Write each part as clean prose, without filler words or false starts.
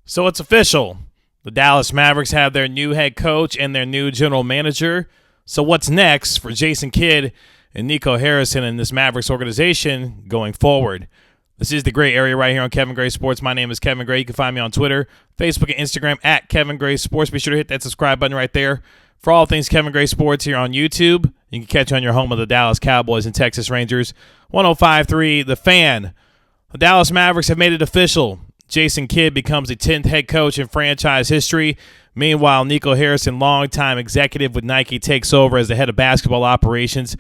So it's official. The Dallas Mavericks have their new head coach and their new general manager. So what's next for Jason Kidd and Nico Harrison and this Mavericks organization going forward? This is the Gray Area right here on Kevin Gray Sports. My name is Kevin Gray. You can find me on Twitter, Facebook, and Instagram at Kevin Gray Sports. Be sure to hit that subscribe button right there for all things Kevin Gray Sports here on YouTube. You can catch on your home of the Dallas Cowboys and Texas Rangers. 105.3 The Fan. The Dallas Mavericks have made it official. Jason Kidd becomes the 10th head coach in franchise history. Meanwhile, Nico Harrison, longtime executive with Nike, takes over as the head of basketball operations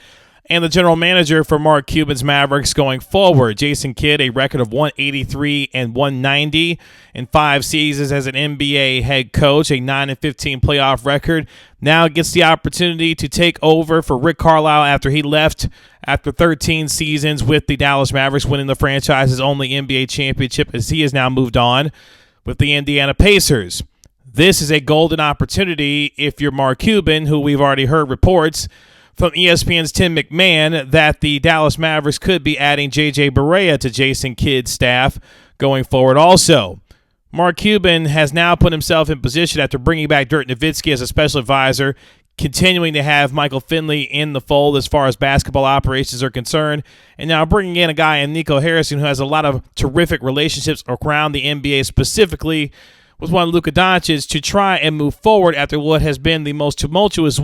and the general manager for Mark Cuban's Mavericks going forward. Jason Kidd, a record of 183 and 190 in 5 seasons as an NBA head coach, a 9-15 playoff record, now gets the opportunity to take over for Rick Carlisle after he left after 13 seasons with the Dallas Mavericks, winning the franchise's only NBA championship as he has now moved on with the Indiana Pacers. This is a golden opportunity if you're Mark Cuban, who we've already heard reports from ESPN's Tim McMahon that the Dallas Mavericks could be adding J.J. Barea to Jason Kidd's staff going forward also. Mark Cuban has now put himself in position after bringing back Dirk Nowitzki as a special advisor, continuing to have Michael Finley in the fold as far as basketball operations are concerned, and now bringing in a guy in Nico Harrison who has a lot of terrific relationships around the NBA, specifically with one Luka Doncic, to try and move forward after what has been the most tumultuous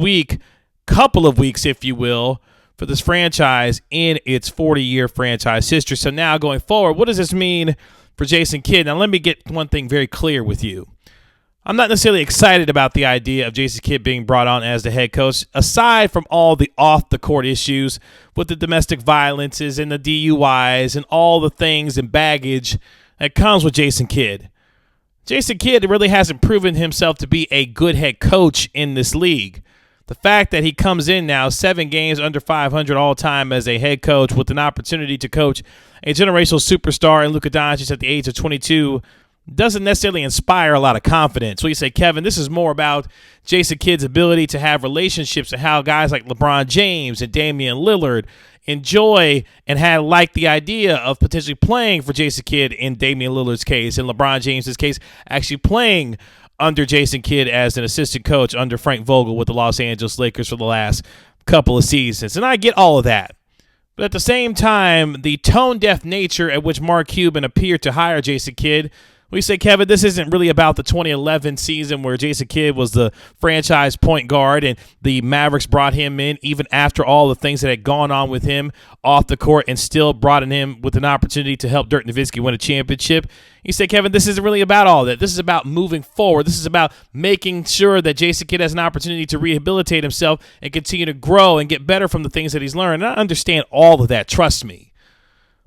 couple of weeks, if you will, for this franchise in its 40-year franchise history. So now going forward, what does this mean for Jason Kidd? Now let me get one thing very clear with you. I'm not necessarily excited about the idea of Jason Kidd being brought on as the head coach, aside from all the off-the-court issues with the domestic violences and the DUIs and all the things and baggage that comes with Jason Kidd. Jason Kidd really hasn't proven himself to be a good head coach in this league. The fact that he comes in now 7 games under 500 all-time as a head coach with an opportunity to coach a generational superstar in Luka Doncic at the age of 22 doesn't necessarily inspire a lot of confidence. So you say, Kevin, this is more about Jason Kidd's ability to have relationships and how guys like LeBron James and Damian Lillard enjoy and like the idea of potentially playing for Jason Kidd in Damian Lillard's case, in LeBron James's case, actually playing under Jason Kidd as an assistant coach under Frank Vogel with the Los Angeles Lakers for the last couple of seasons. And I get all of that. But at the same time, the tone-deaf nature at which Mark Cuban appeared to hire Jason Kidd, we say, Kevin, this isn't really about the 2011 season where Jason Kidd was the franchise point guard and the Mavericks brought him in even after all the things that had gone on with him off the court and still brought in him with an opportunity to help Dirk Nowitzki win a championship. You say, Kevin, this isn't really about all that. This is about moving forward. This is about making sure that Jason Kidd has an opportunity to rehabilitate himself and continue to grow and get better from the things that he's learned. And I understand all of that, trust me.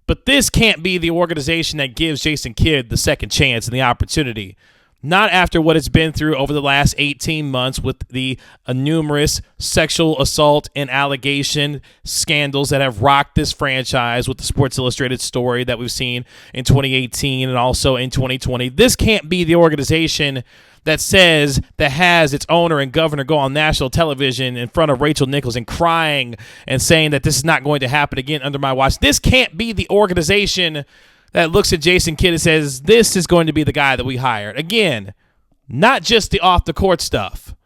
But this can't be the organization that gives Jason Kidd the second chance and the opportunity. Not after what it's been through over the last 18 months with the numerous sexual assault and allegation scandals that have rocked this franchise with the Sports Illustrated story that we've seen in 2018 and also in 2020. This can't be the organization that has its owner and governor go on national television in front of Rachel Nichols and crying and saying that this is not going to happen again under my watch. This can't be the organization that looks at Jason Kidd and says, this is going to be the guy that we hired. Again, not just the off-the-court stuff,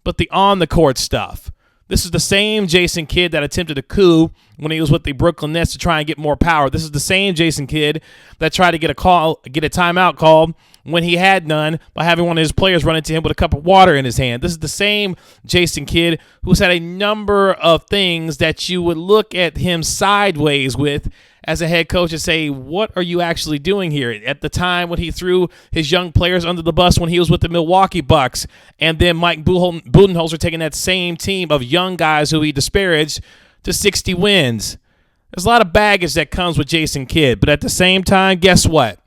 but the on-the-court stuff. This is the same Jason Kidd that attempted a coup when he was with the Brooklyn Nets to try and get more power. This is the same Jason Kidd that tried to get a timeout called when he had none by having one of his players run into him with a cup of water in his hand. This is the same Jason Kidd who's had a number of things that you would look at him sideways with as a head coach and say, what are you actually doing here? At the time when he threw his young players under the bus when he was with the Milwaukee Bucks, and then Mike Budenholzer taking that same team of young guys who he disparaged to 60 wins. There's a lot of baggage that comes with Jason Kidd, but at the same time, guess what?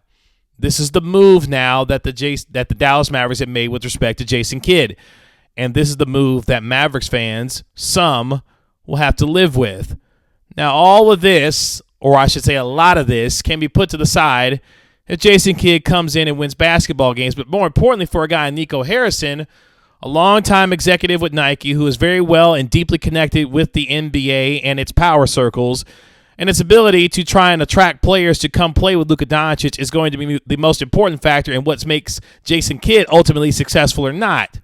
This is the move now that the Dallas Mavericks have made with respect to Jason Kidd. And this is the move that Mavericks fans, some, will have to live with. Now, all of this, or I should say a lot of this, can be put to the side if Jason Kidd comes in and wins basketball games. But more importantly for a guy, Nico Harrison, a longtime executive with Nike who is very well and deeply connected with the NBA and its power circles, And its ability to try and attract players to come play with Luka Doncic is going to be the most important factor in what makes Jason Kidd ultimately successful or not.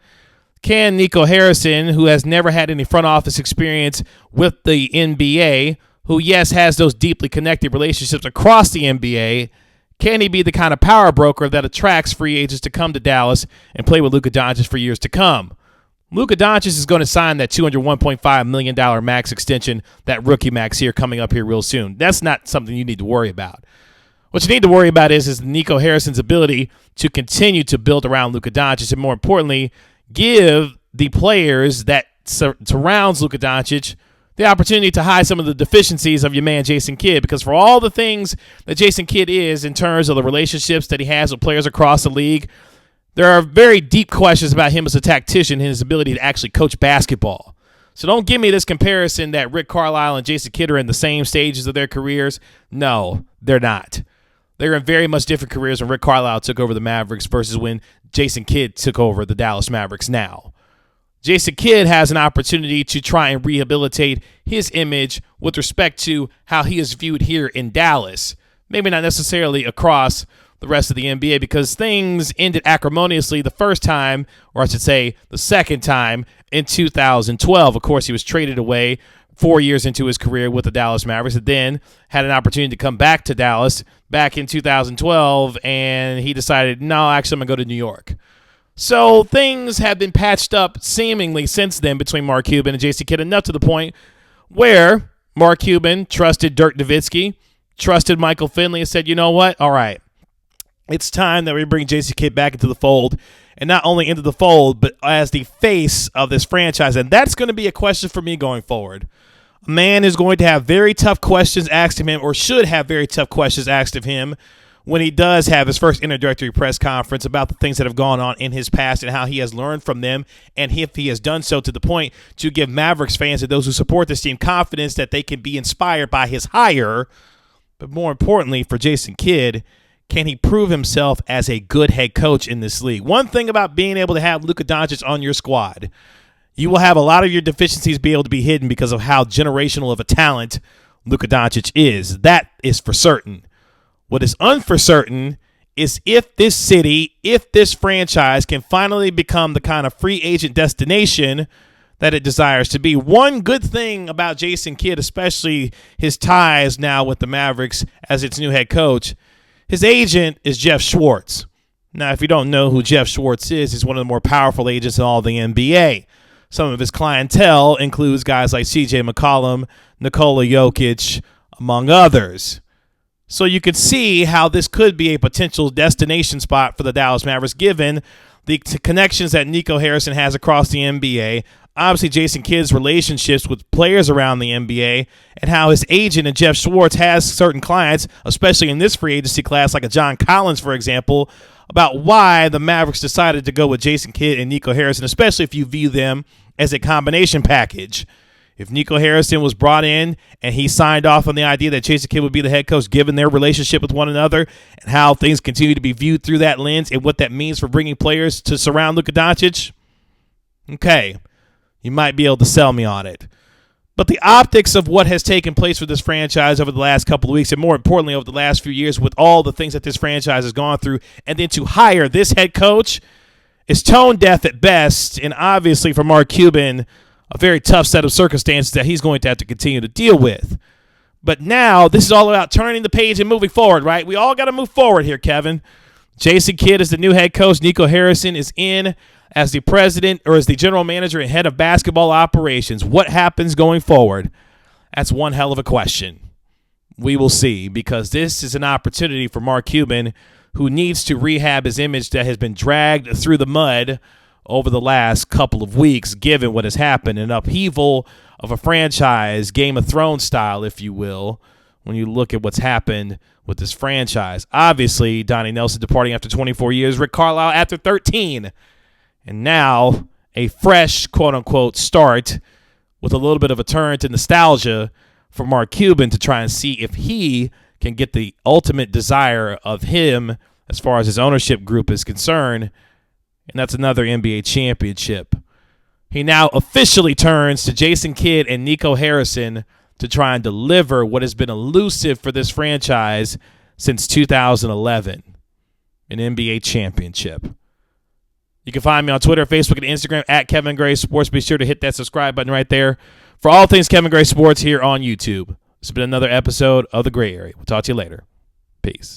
Can Nico Harrison, who has never had any front office experience with the NBA, who, yes, has those deeply connected relationships across the NBA, can he be the kind of power broker that attracts free agents to come to Dallas and play with Luka Doncic for years to come? Luka Doncic is going to sign that $201.5 million max extension, that rookie max here coming up here real soon. That's not something you need to worry about. What you need to worry about is Nico Harrison's ability to continue to build around Luka Doncic and, more importantly, give the players that surrounds Luka Doncic the opportunity to hide some of the deficiencies of your man Jason Kidd, because for all the things that Jason Kidd is in terms of the relationships that he has with players across the league, there are very deep questions about him as a tactician and his ability to actually coach basketball. So don't give me this comparison that Rick Carlisle and Jason Kidd are in the same stages of their careers. No, they're not. They're in very much different careers when Rick Carlisle took over the Mavericks versus when Jason Kidd took over the Dallas Mavericks now. Jason Kidd has an opportunity to try and rehabilitate his image with respect to how he is viewed here in Dallas. Maybe not necessarily across the rest of the NBA, because things ended acrimoniously the first time, or I should say the second time, in 2012. Of course, he was traded away 4 years into his career with the Dallas Mavericks, and then had an opportunity to come back to Dallas back in 2012, and he decided, no, actually, I'm going to go to New York. So things have been patched up seemingly since then between Mark Cuban and Jason Kidd, enough to the point where Mark Cuban trusted Dirk Nowitzki, trusted Michael Finley, and said, you know what, all right, it's time that we bring Jason Kidd back into the fold, and not only into the fold, but as the face of this franchise. And that's going to be a question for me going forward. A man is going to have very tough questions asked of him, or should have very tough questions asked of him, when he does have his first introductory press conference about the things that have gone on in his past and how he has learned from them, and if he has done so to the point to give Mavericks fans and those who support this team confidence that they can be inspired by his hire. But more importantly, for Jason Kidd, can he prove himself as a good head coach in this league? One thing about being able to have Luka Doncic on your squad, you will have a lot of your deficiencies be able to be hidden because of how generational of a talent Luka Doncic is. That is for certain. What is uncertain is if this city, if this franchise can finally become the kind of free agent destination that it desires to be. One good thing about Jason Kidd, especially his ties now with the Mavericks as its new head coach, his agent is Jeff Schwartz. Now, if you don't know who Jeff Schwartz is, he's one of the more powerful agents in all the NBA. Some of his clientele includes guys like C.J. McCollum, Nikola Jokic, among others. So you could see how this could be a potential destination spot for the Dallas Mavericks, given the connections that Nico Harrison has across the NBA, obviously Jason Kidd's relationships with players around the NBA, and how his agent and Jeff Schwartz has certain clients, especially in this free agency class, like a John Collins, for example, about why the Mavericks decided to go with Jason Kidd and Nico Harrison, especially if you view them as a combination package. If Nico Harrison was brought in and he signed off on the idea that Jason Kidd would be the head coach, given their relationship with one another and how things continue to be viewed through that lens and what that means for bringing players to surround Luka Doncic, okay, you might be able to sell me on it. But the optics of what has taken place for this franchise over the last couple of weeks, and more importantly over the last few years with all the things that this franchise has gone through, and then to hire this head coach is tone deaf at best, and obviously for Mark Cuban, a very tough set of circumstances that he's going to have to continue to deal with. But now this is all about turning the page and moving forward, right? We all got to move forward here, Kevin. Jason Kidd is the new head coach. Nico Harrison is in as the president or as the general manager and head of basketball operations. What happens going forward? That's one hell of a question. We will see, because this is an opportunity for Mark Cuban, who needs to rehab his image that has been dragged through the mud over the last couple of weeks, given what has happened, an upheaval of a franchise, Game of Thrones style, if you will, when you look at what's happened with this franchise. Obviously, Donnie Nelson departing after 24 years, Rick Carlisle after 13, and now a fresh, quote-unquote, start with a little bit of a turn to nostalgia for Mark Cuban to try and see if he can get the ultimate desire of him as far as his ownership group is concerned, and that's another NBA championship. He now officially turns to Jason Kidd and Nico Harrison to try and deliver what has been elusive for this franchise since 2011, an NBA championship. You can find me on Twitter, Facebook, and Instagram at Kevin Gray Sports. Be sure to hit that subscribe button right there for all things Kevin Gray Sports here on YouTube. This has been another episode of The Gray Area. We'll talk to you later. Peace.